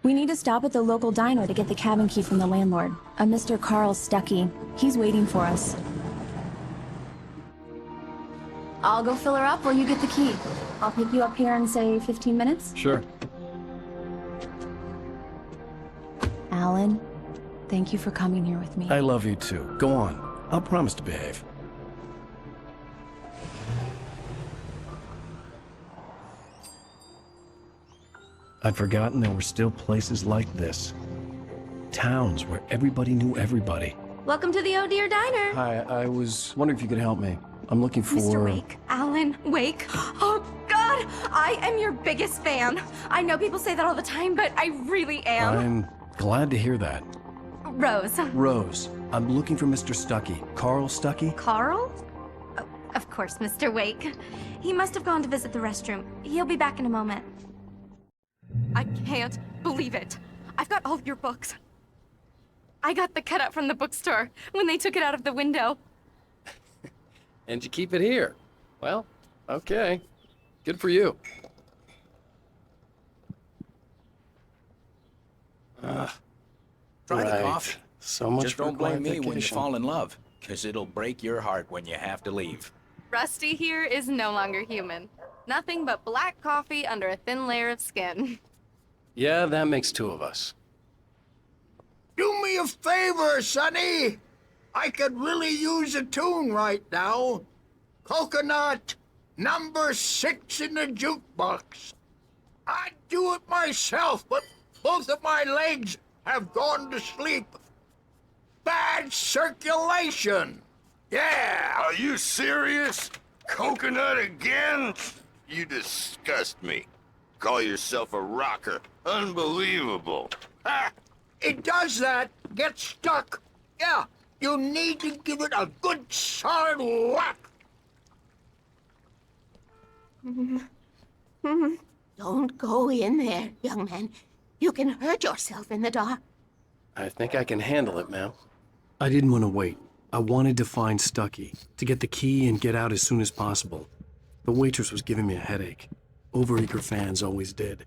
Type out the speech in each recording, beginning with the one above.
We need to stop at the local diner to get the cabin key from the landlord, a Mr. Carl Stuckey. He's waiting for us. I'll go fill her up while you get the key. I'll pick you up here in, say, 15 minutes? Sure. Alan, thank you for coming here with me. I love you too. Go on. I'll promise to behave. I'd forgotten there were still places like this. Towns where everybody knew everybody. Welcome to the Oh Dear Diner. Hi, I was wondering if you could help me. I'm looking for... Mr. Wake. Alan Wake. Oh, God! I am your biggest fan. I know people say that all the time, but I really am. I'm glad to hear that. Rose. Rose, I'm looking for Mr. Stuckey. Carl Stuckey? Carl? Oh, of course, Mr. Wake. He must have gone to visit the restroom. He'll be back in a moment. I can't believe it. I've got all of your books. I got the cutout from the bookstore when they took it out of the window. And you keep it here. Well, okay. Good for you. Try the right. coffee. So much Just for don't blame quiet me when you vacation. fall in love, because it'll break your heart when you have to leave. Rusty here is no longer human. Nothing but black coffee under a thin layer of skin. Yeah, that makes two of us. Do me a favor, Sonny. I could really use a tune right now. Coconut, number 6 in the jukebox. I'd do it myself, but both of my legs have gone to sleep. Bad circulation. Yeah. Are you serious? Coconut again? You disgust me. Call yourself a rocker. Unbelievable. Ha! It does that. Get stuck. Yeah, you need to give it a good solid whack. Don't go in there, young man. You can hurt yourself in the dark. I think I can handle it, ma'am. I didn't want to wait. I wanted to find Stuckey, to get the key and get out as soon as possible. The waitress was giving me a headache. Overeager fans always did.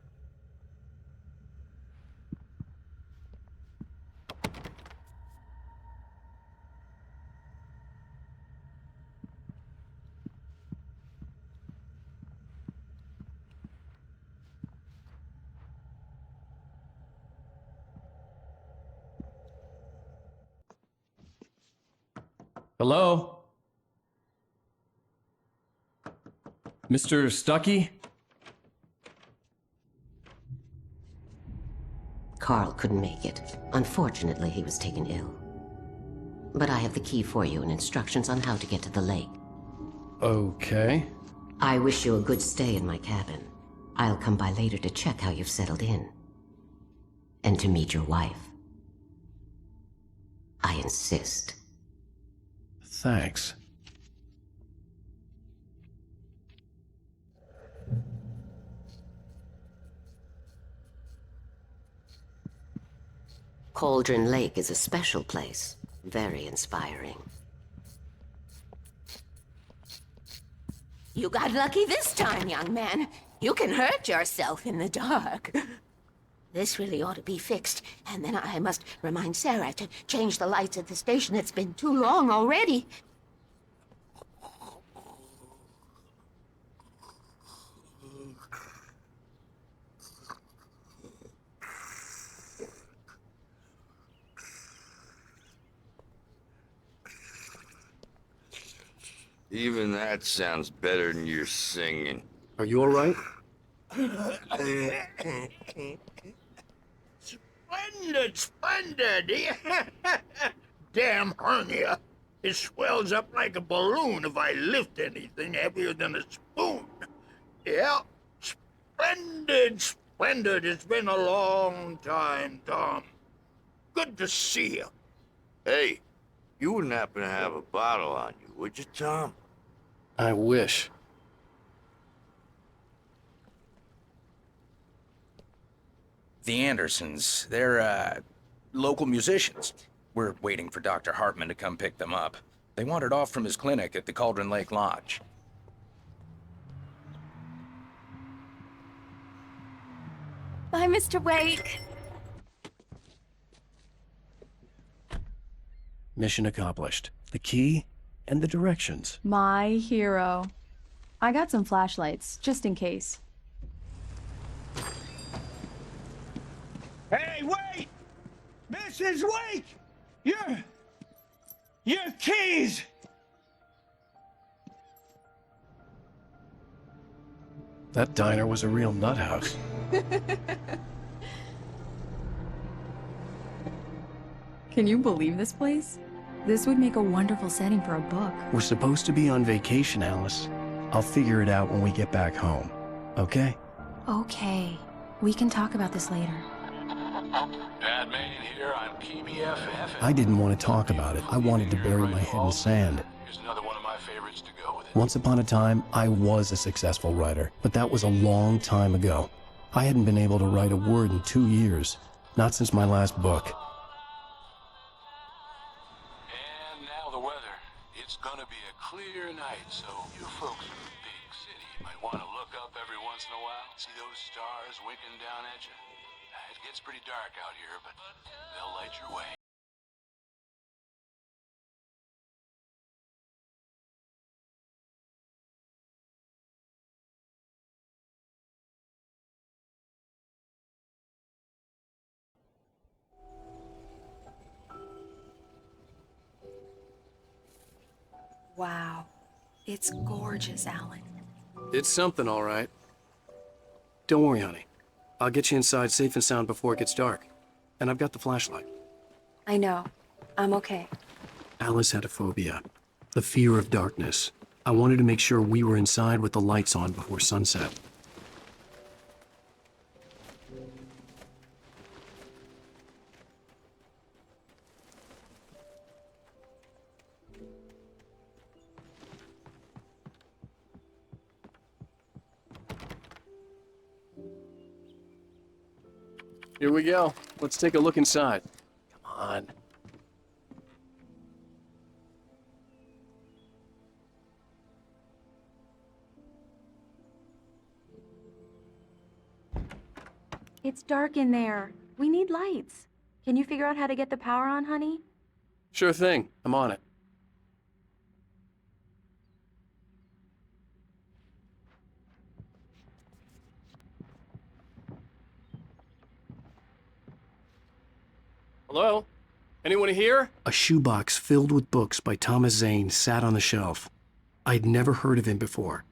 Hello? Mr. Stuckey? Carl couldn't make it. Unfortunately, he was taken ill. But I have the key for you and instructions on how to get to the lake. Okay. I wish you a good stay in my cabin. I'll come by later to check how you've settled in. And to meet your wife. I insist. Thanks. Cauldron Lake is a special place. Very inspiring. You got lucky this time, young man. You can hurt yourself in the dark. This really ought to be fixed, and then I must remind Sarah to change the lights at the station. It's been too long already. Even that sounds better than your singing. Are you all right? Splendid, splendid. Damn hernia. It swells up like a balloon if I lift anything heavier than a spoon. Yeah, splendid, splendid. It's been a long time, Tom. Good to see you. Hey, you wouldn't happen to have a bottle on you, would you, Tom? I wish. The Andersons, they're, local musicians. We're waiting for Dr. Hartman to come pick them up. They wandered off from his clinic at the Cauldron Lake Lodge. Bye, Mr. Wake. Mission accomplished. The key and the directions. My hero. I got some flashlights, just in case. Hey, wait! Mrs. Wake! Your keys! That diner was a real nut house. Can you believe this place? This would make a wonderful setting for a book. We're supposed to be on vacation, Alice. I'll figure it out when we get back home. Okay? Okay. We can talk about this later. Bad man here on PBFF. I didn't want to talk about it. I wanted to bury my head in sand. Here's another one of my favorites to go with it. Once upon a time, I was a successful writer, but that was a long time ago. I hadn't been able to write a word in 2 years. Not since my last book. And now the weather. It's gonna be a clear night, so you folks in the big city might want to look up every once in a while. See those stars winking down at you? It gets pretty dark out here, but they'll light your way. Wow. It's gorgeous, Alan. It's something, all right. Don't worry, honey. I'll get you inside safe and sound before it gets dark. And I've got the flashlight. I know. I'm okay. Alice had a phobia. The fear of darkness. I wanted to make sure we were inside with the lights on before sunset. Here we go. Let's take a look inside. Come on. It's dark in there. We need lights. Can you figure out how to get the power on, honey? Sure thing. I'm on it. Hello? Anyone here? A shoebox filled with books by Thomas Zane sat on the shelf. I'd never heard of him before.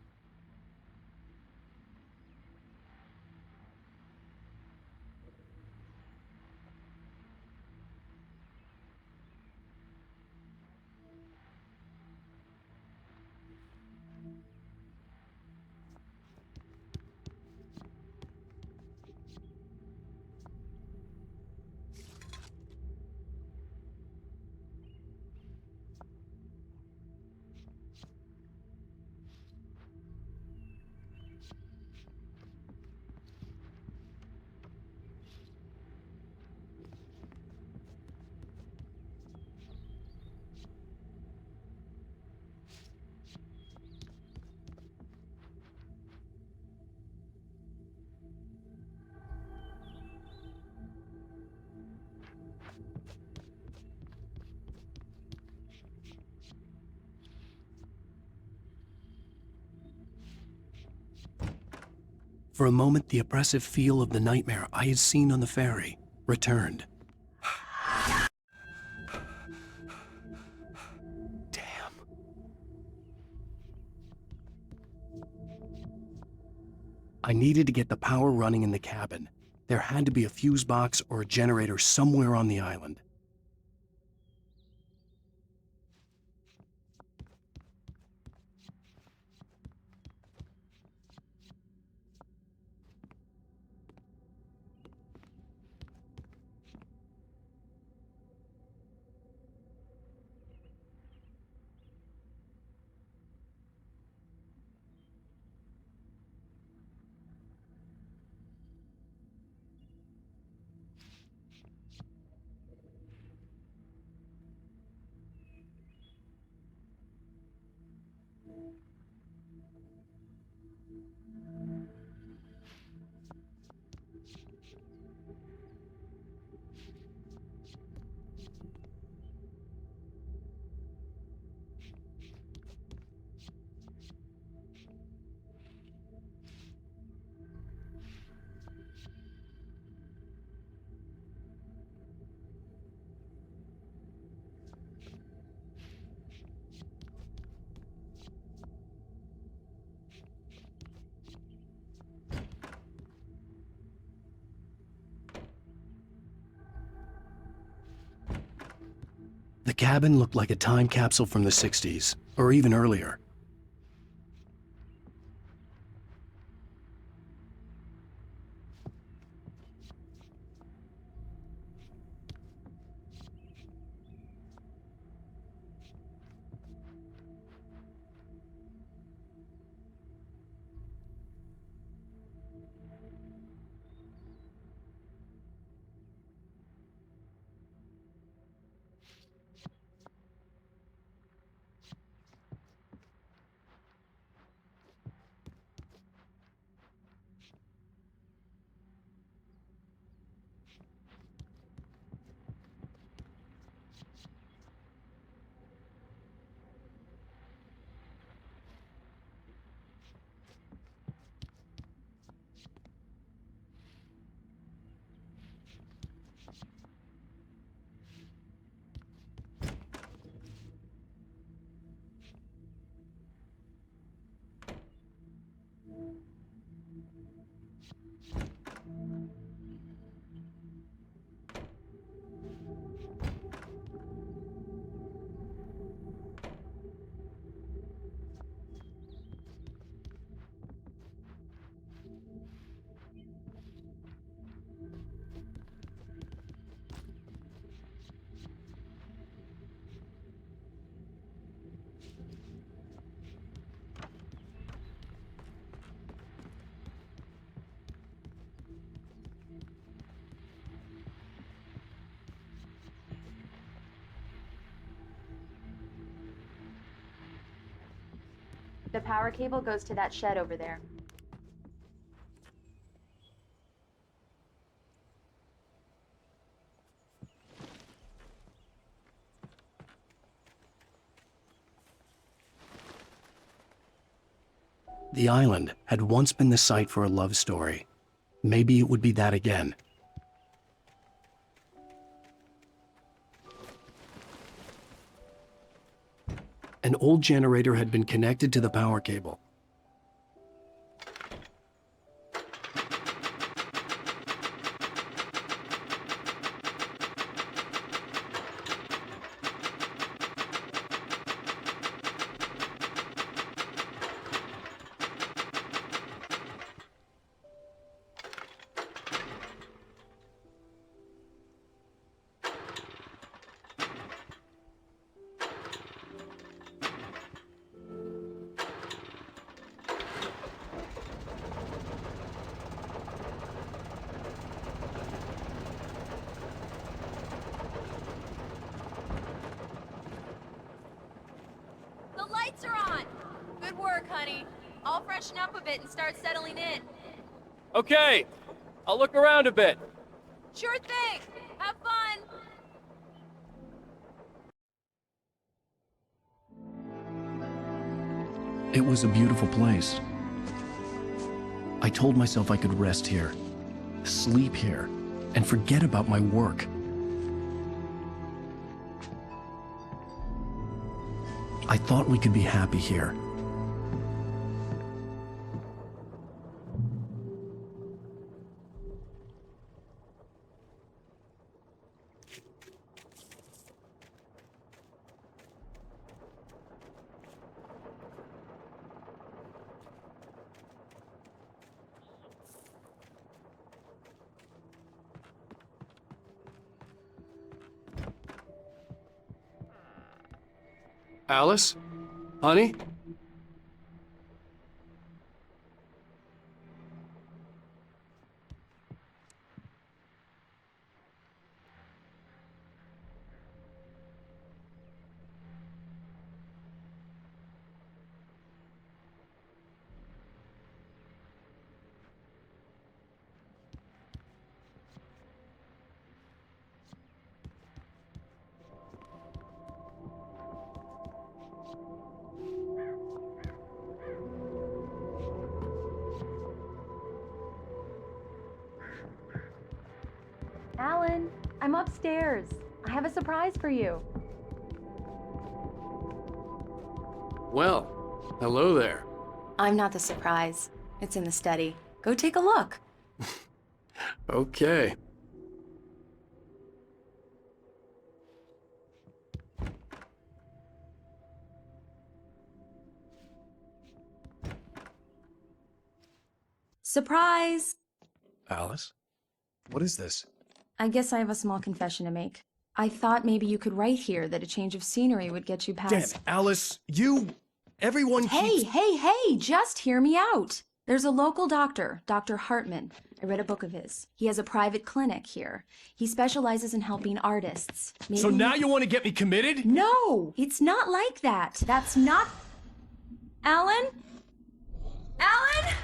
For a moment, the oppressive feel of the nightmare I had seen on the ferry returned. Damn. I needed to get the power running in the cabin. There had to be a fuse box or a generator somewhere on the island. The cabin looked like a time capsule from the 60s, or even earlier. The power cable goes to that shed over there. The island had once been the site for a love story. Maybe it would be that again. An old generator had been connected to the power cable. The lights are on! Good work, honey. I'll freshen up a bit and start settling in. Okay, I'll look around a bit. Sure thing! Have fun! It was a beautiful place. I told myself I could rest here, sleep here, and forget about my work. I thought we could be happy here. Alice? Honey? Alan, I'm upstairs. I have a surprise for you. Well, hello there. I'm not the surprise. It's in the study. Go take a look. Okay. Surprise! Alice? What is this? I guess I have a small confession to make. I thought maybe you could write here that a change of scenery would get you past... Damn it, Alice, everyone keeps... Hey, just hear me out. There's a local doctor, Dr. Hartman. I read a book of his. He has a private clinic here. He specializes in helping artists. Maybe So now you want to get me committed? No, it's not like that. That's not... Alan? Alan?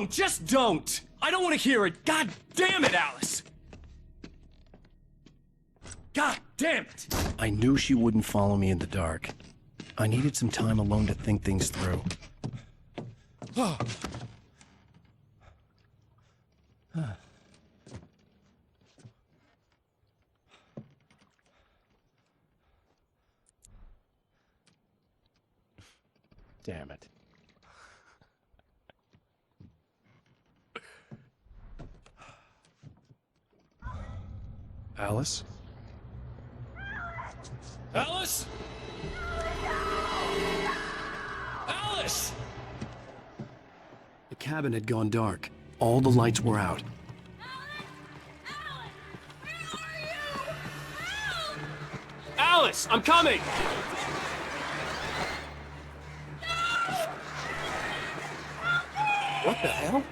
Just don't! I don't want to hear it! God damn it, Alice! God damn it! I knew she wouldn't follow me in the dark. I needed some time alone to think things through. Damn it. Alice? Alice? Alice! The cabin had gone dark. All the lights were out. Alice, I'm coming! What the hell?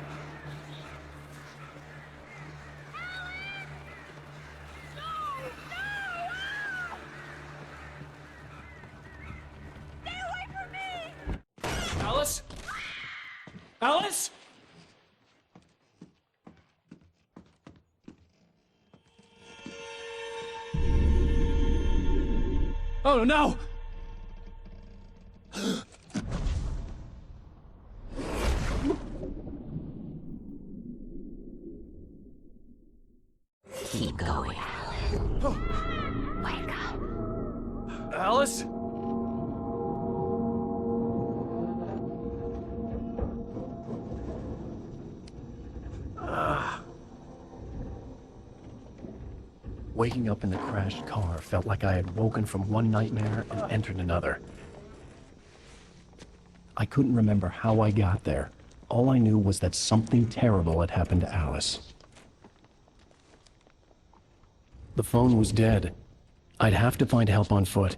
Alice? Alice? Oh no! Keep going, Alan. Wake up. Alice? Waking up in the crashed car felt like I had woken from one nightmare and entered another. I couldn't remember how I got there. All I knew was that something terrible had happened to Alice. The phone was dead. I'd have to find help on foot.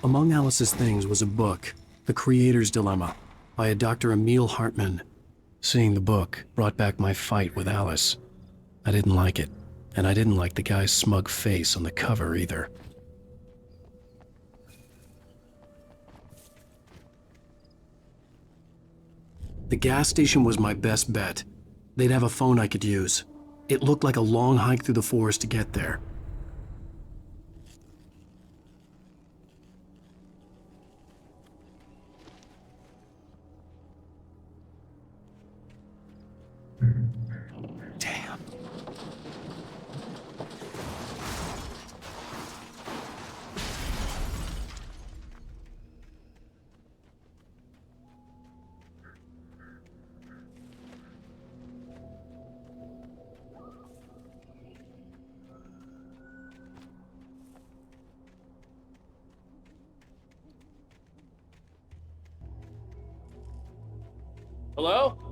Among Alice's things was a book, The Creator's Dilemma, by a Dr. Emil Hartman. Seeing the book brought back my fight with Alice. I didn't like it, and I didn't like the guy's smug face on the cover either. The gas station was my best bet. They'd have a phone I could use. It looked like a long hike through the forest to get there. Damn. Hello?